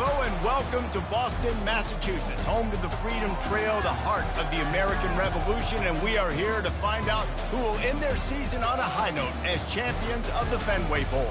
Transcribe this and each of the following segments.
Hello and welcome to Boston, Massachusetts, home to the Freedom Trail, the heart of the American Revolution, and we are here to find out who will end their season on a high note as champions of the Fenway Bowl.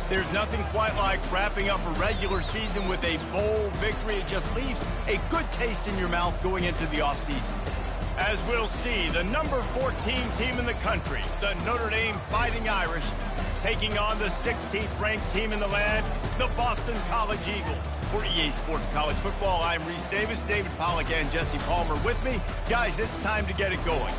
There's nothing quite like wrapping up a regular season with a bowl victory. It just leaves a good taste in your mouth going into the offseason. As we'll see, the number 14 team in the country, the Notre Dame Fighting Irish, taking on the 16th ranked team in the land, the Boston College Eagles. For EA Sports College Football, I'm Reese Davis, David Pollack and Jesse Palmer with me. Guys, it's time to get it going.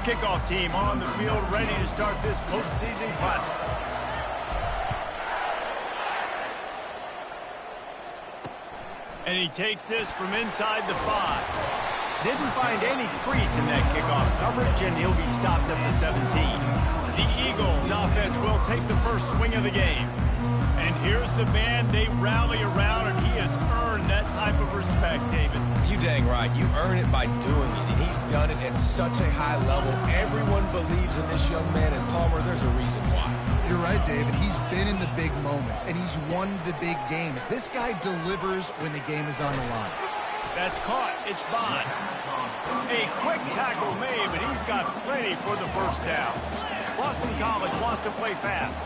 Kickoff team on the field, ready to start this postseason classic. And he takes this from inside the 5. Didn't find any crease in that kickoff coverage, and he'll be stopped at the 17. The Eagles offense will take the first swing of the game. And here's the man they rally around, and he has earned that type of respect, David. You dang right. You earn it by doing it, and he's done it at such a high level. Everyone believes in this young man, and Palmer, there's a reason why. You're right, David. He's been in the big moments, and he's won the big games. This guy delivers when the game is on the line. That's caught. It's Bond. A quick tackle made, but he's got plenty for the first down. Boston College wants to play fast.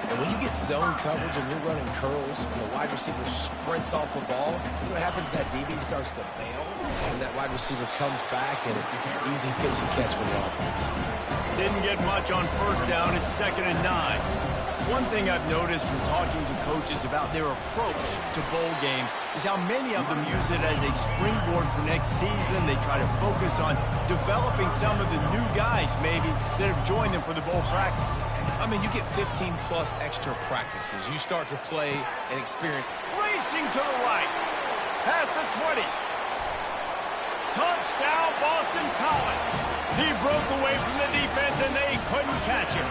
And when you get zone coverage and you're running curls, and the wide receiver sprints off the ball, you know what happens? That DB starts to bail, and that wide receiver comes back, and it's an easy pitch and catch for the offense. Didn't get much on first down. It's 2nd and 9. One thing I've noticed from talking to coaches about their approach to bowl games is how many of them use it as a springboard for next season. They try to focus on developing some of the new guys, maybe, that have joined them for the bowl practices. I mean, you get 15-plus extra practices. You start to play and experience. Racing to the right. Past the 20. Touchdown, Boston College. He broke away from the defense, and they couldn't catch him.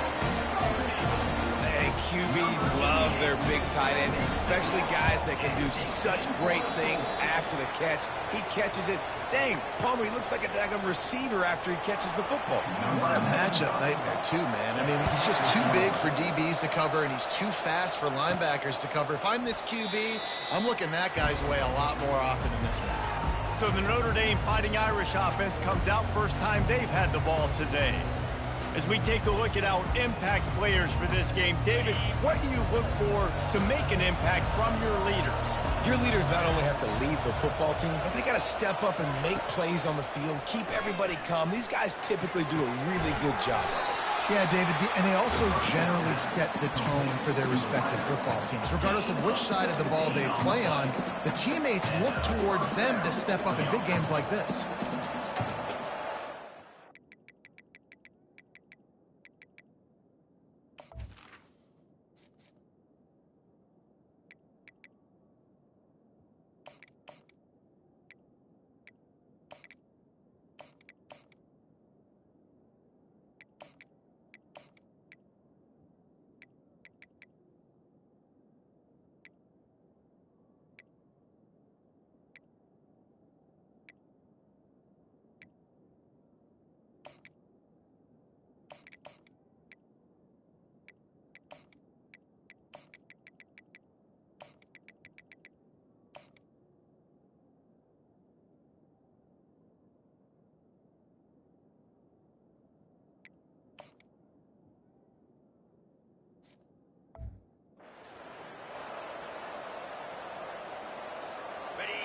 And QBs love their big tight end, especially guys that can do such great things after the catch. He catches it. Dang, Palmer, he looks like a daggum receiver after he catches the football. What a matchup nightmare, too, man. I mean, he's just too big for DBs to cover, and he's too fast for linebackers to cover. If I'm this QB, I'm looking that guy's way a lot more often than this one. So the Notre Dame Fighting Irish offense comes out first time they've had the ball today. As we take a look at our impact players for this game, David, what do you look for to make an impact from your leaders? Your leaders not only have to lead the football team, but they got to step up and make plays on the field, keep everybody calm. These guys typically do a really good job. Yeah, David, and they also generally set the tone for their respective football teams. Regardless of which side of the ball they play on, the teammates look towards them to step up in big games like this.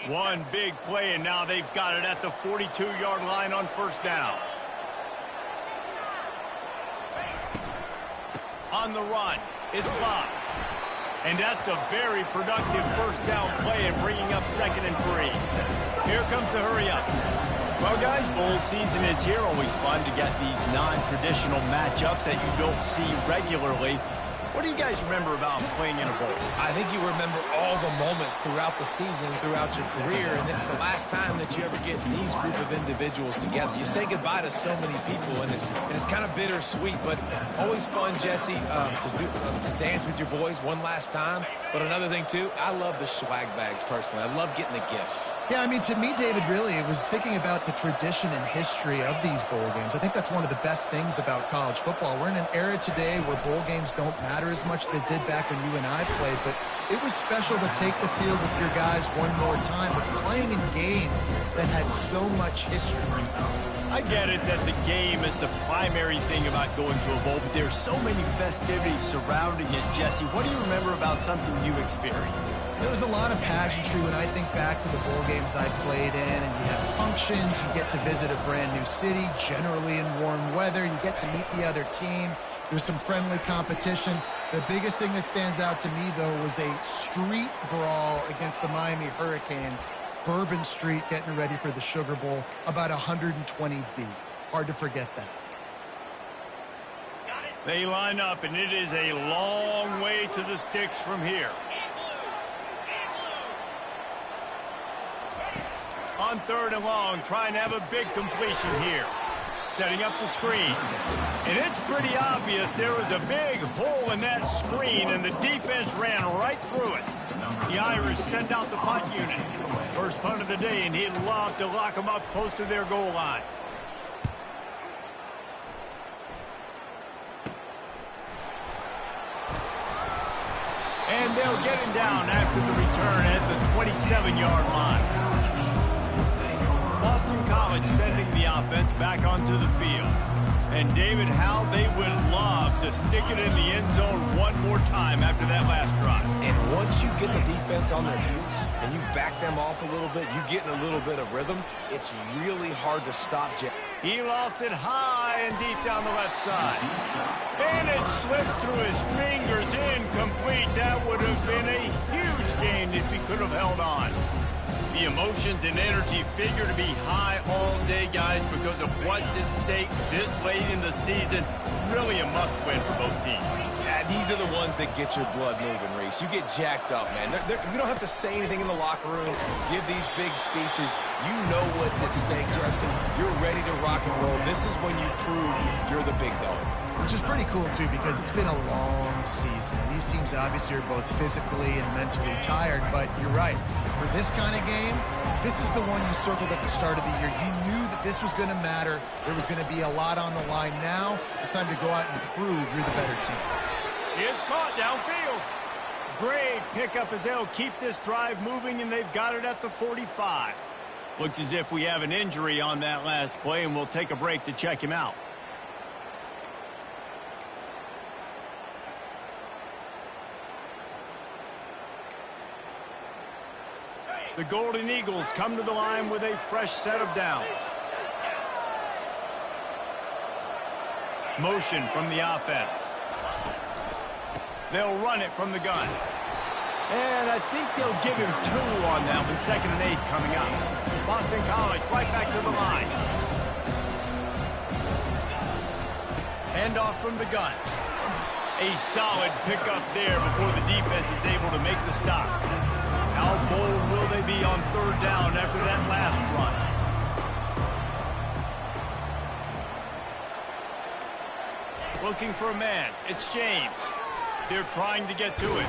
One big play, and now they've got it at the 42-yard line on first down. On the run, it's Locke. And that's a very productive first down play and bringing up 2nd and 3. Here comes the hurry up. Well, guys, bowl season is here. Always fun to get these non-traditional matchups that you don't see regularly. What do you guys remember about playing in a bowl? I think you remember all the moments throughout the season, throughout your career, and it's the last time that you ever get these group of individuals together. You say goodbye to so many people, and it's kind of bittersweet, but always fun, Jesse, to dance with your boys one last time. But another thing, too, I love the swag bags, personally. I love getting the gifts. Yeah, I mean, to me, David, really, it was thinking about the tradition and history of these bowl games. I think that's one of the best things about college football. We're in an era today where bowl games don't matter as much as they did back when you and I played, but it was special to take the field with your guys one more time, but playing in games that had so much history. I get it that the game is the primary thing about going to a bowl, but there's so many festivities surrounding it. Jesse, what do you remember about something you experienced? There was a lot of pageantry when I think back to the bowl games I played in, and you have functions, you get to visit a brand new city, generally in warm weather, you get to meet the other team. There's some friendly competition. The biggest thing that stands out to me, though, was a street brawl against the Miami Hurricanes. Bourbon Street getting ready for the Sugar Bowl, about 120 deep. Hard to forget that. They line up, and it is a long way to the sticks from here. On 3rd and long, trying to have a big completion here. Setting up the screen. And it's pretty obvious there was a big hole in that screen, and the defense ran right through it. The Irish send out the punt unit. First punt of the day, and he'd love to lock them up close to their goal line. And they'll get him down after the return at the 27-yard line. Boston College sending the offense back onto the field. And David, how they would love to stick it in the end zone one more time after that last drive. And once you get the defense on their heels and you back them off a little bit, you get in a little bit of rhythm, it's really hard to stop Jeff. He lofts it high and deep down the left side. And it slips through his fingers, incomplete. That would have been a huge gain if he could have held on. The emotions and energy figure to be high all day, guys, because of what's at stake this late in the season. Really a must-win for both teams. Yeah, these are the ones that get your blood moving, Reese. You get jacked up, man. You don't have to say anything in the locker room, give these big speeches. You know what's at stake, Justin. You're ready to rock and roll. This is when you prove you're the big dog. Which is pretty cool, too, because it's been a long season. And these teams obviously are both physically and mentally tired, but you're right. For this kind of game, this is the one you circled at the start of the year. You knew that this was going to matter. There was going to be a lot on the line. Now it's time to go out and prove you're the better team. It's caught downfield. Great pickup as they'll keep this drive moving, and they've got it at the 45. Looks as if we have an injury on that last play, and we'll take a break to check him out. The Golden Eagles come to the line with a fresh set of downs. Motion from the offense. They'll run it from the gun. And I think they'll give him 2 on that one. 2nd and 8 coming up. Boston College right back to the line. Handoff from the gun. A solid pickup there before the defense is able to make the stop. How bold will they be on 3rd down after that last run? Looking for a man. It's James. They're trying to get to it.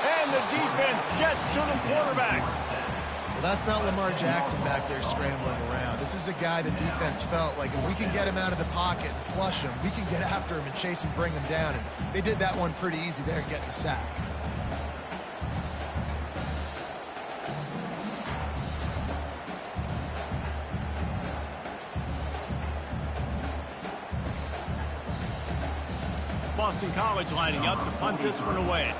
And the defense gets to the quarterback. Well, that's not Lamar Jackson back there scrambling around. This is a guy the defense felt like if we can get him out of the pocket and flush him, we can get after him and chase him, bring him down. And they did that one pretty easy there, getting the sack. Boston College lining up to punt this one away.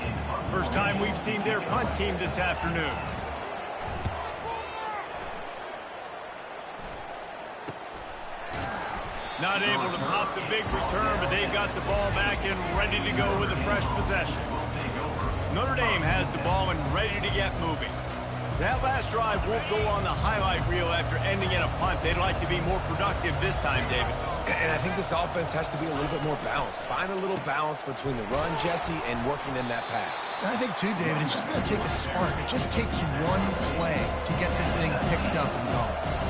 First time we've seen their punt team this afternoon. Not able to pop the big return, but they've got the ball back and ready to go with a fresh possession. Notre Dame has the ball and ready to get moving. That last drive won't go on the highlight reel after ending in a punt. They'd like to be more productive this time, David. And I think this offense has to be a little bit more balanced. Find a little balance between the run, Jesse, and working in that pass. And I think, too, David, it's just going to take a spark. It just takes one play to get this thing picked up and going.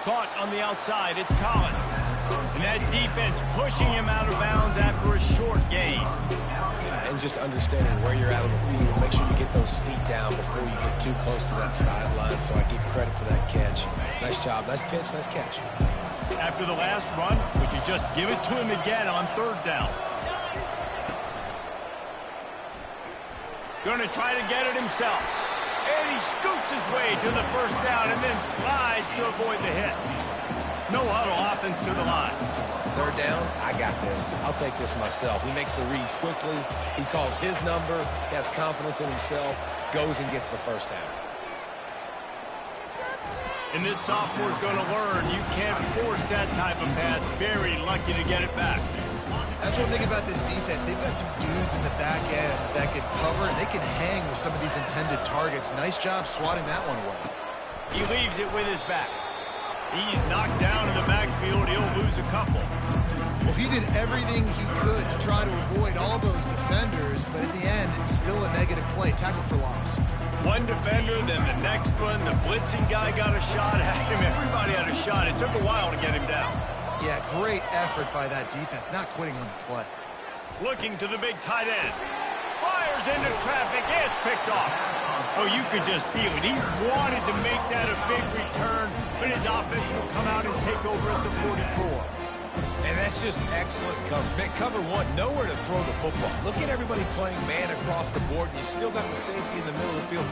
Caught on the outside, it's Collins. And that defense pushing him out of bounds after a short gain. And just understanding where you're at on the field. Make sure you get those feet down before you get too close to that sideline, so I give credit for that catch. Nice job, nice pitch, nice catch. After the last run, would you just give it to him again on third down? Going to try to get it himself. And he scoots his way to the first down and then slides to avoid the hit. No huddle offense to the line. Third down, I got this. I'll take this myself. He makes the read quickly. He calls his number, has confidence in himself, goes and gets the first down. And this sophomore's going to learn you can't force that type of pass. Very lucky to get it back. That's one thing about this defense. They've got some dudes in the back end that can cover, and they can hang with some of these intended targets. Nice job swatting that one away. He leaves it with his back. He's knocked down in the backfield. He'll lose a couple. Well, he did everything he could to try to avoid all those defenders, but at the end, it's still a negative play. Tackle for loss. One defender, then the next one. The blitzing guy got a shot at him. Everybody had a shot. It took a while to get him down. Yeah, great effort by that defense, not quitting on the play. Looking to the big tight end. Fires into traffic. It's picked off. Oh, you could just feel it. He wanted to make that a big return, but his offense will come out and take over at the 44. And that's just excellent coverage. Man, cover one, nowhere to throw the football. Look at everybody playing man across the board, and you still got the safety in the middle of the field.